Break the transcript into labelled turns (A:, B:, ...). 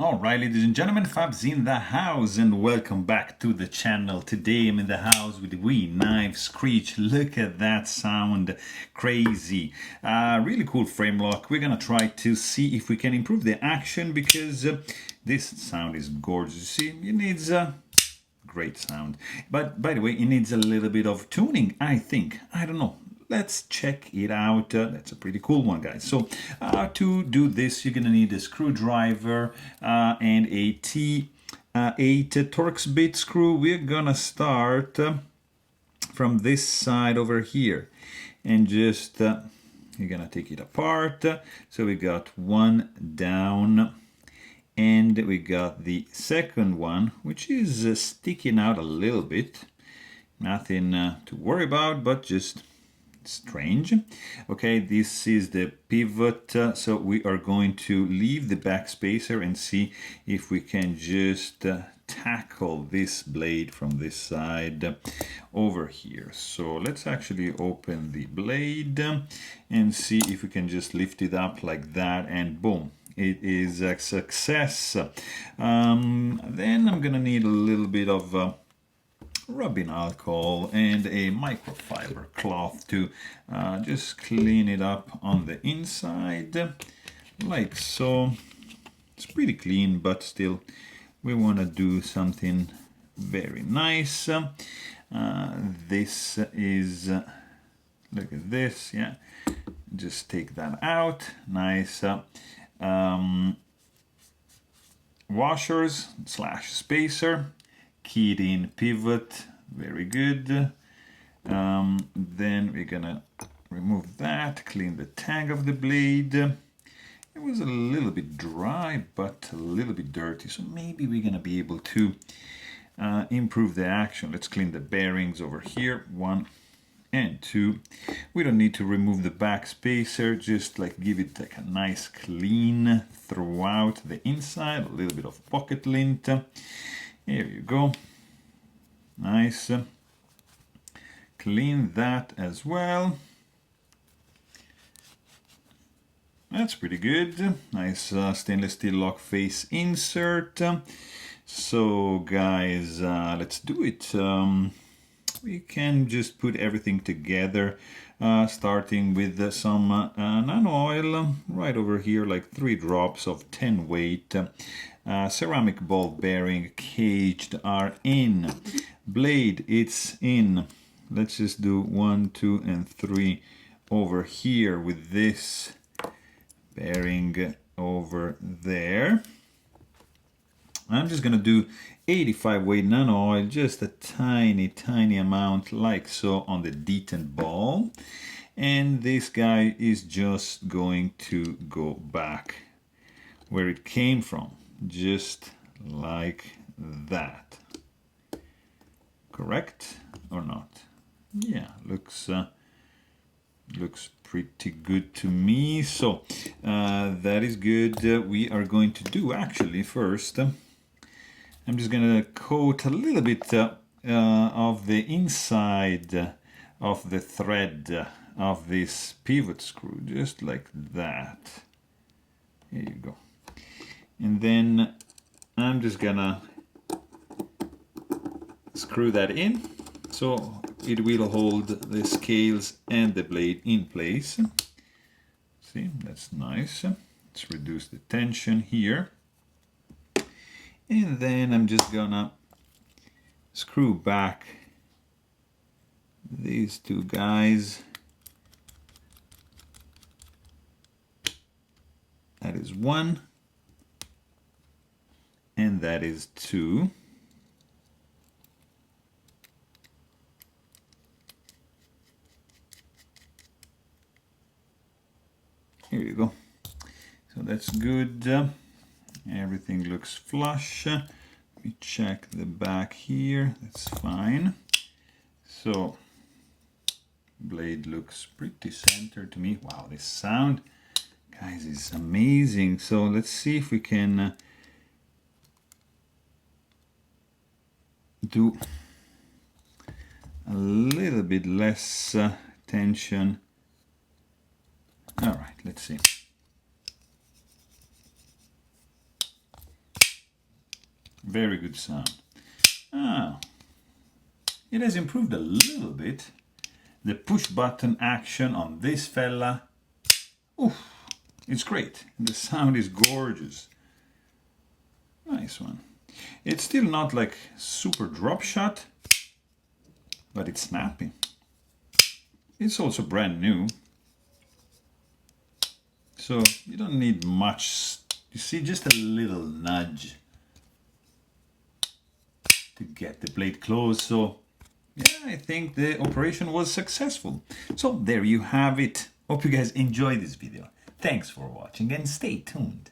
A: Alright, ladies and gentlemen, Fab's in the house and welcome back to the channel. Today I'm in the house with the wee knife Skreech. Look at that sound, crazy. Really cool frame lock. We're gonna try to see if we can improve the action because this sound is gorgeous. You see, it needs great sound. But by the way, it needs a little bit of tuning, I think. I don't know. Let's check it out. That's a pretty cool one, guys. So to do this, you're gonna need a screwdriver and a T8 Torx bit screw. We're gonna start from this side over here and just you're gonna take it apart. So we got one down and we got the second one, which is sticking out a little bit. Nothing to worry about, but just strange. Okay, this is the pivot, so we are going to leave the backspacer and see if we can just tackle this blade from this side over here. So let's actually open the blade and see if we can just lift it up like that, and boom, it is a success. Then I'm gonna need a little bit of rubbing alcohol and a microfiber cloth to just clean it up on the inside like so. It's pretty clean, but still we want to do something very nice. This is look at this, yeah, just take that out. Nice washers slash spacer, keyed in pivot, very good. Then we're gonna remove that, clean the tang of the blade. It was a little bit dry, but a little bit dirty, so maybe we're gonna be able to improve the action. Let's clean the bearings over here, 1 and 2. We don't need to remove the back spacer, just like give it like a nice clean throughout the inside, a little bit of pocket lint. Here you go. Nice. Clean that as well. That's pretty good. Nice stainless steel lock face insert. So guys, let's do it. We can just put everything together, starting with some nano oil right over here, like 3 drops of 10 weight. Ceramic ball bearing caged are in. Blade, it's in. Let's just do 1, 2, and 3 over here with this bearing over there. I'm just gonna do 85 weight nano oil, just a tiny amount like so on the detent ball, and this guy is just going to go back where it came from, just like that. Correct or not? Yeah, looks pretty good to me. So that is good. We are going to do actually first, I'm just gonna coat a little bit of the inside of the thread of this pivot screw, just like that. Here you go. And then I'm just gonna screw that in so it will hold the scales and the blade in place. See, that's nice. Let's reduce the tension here. And then I'm just gonna screw back these two guys. That is 1 and that is 2. Here you go. So that's good. Everything looks flush. Let me check the back here. That's fine. So blade looks pretty centered to me. Wow, this sound, guys, is amazing. So let's see if we can do a little bit less tension. All right, let's see. Very good sound. Ah, it has improved a little bit. The push button action on this fella, oof, it's great. The sound is gorgeous. Nice one. It's still not like super drop shot, but it's snappy. It's also brand new. So you don't need much, you see, just a little nudge to get the blade closed. So yeah, I think the operation was successful. So there you have it. Hope you guys enjoyed this video. Thanks for watching and stay tuned.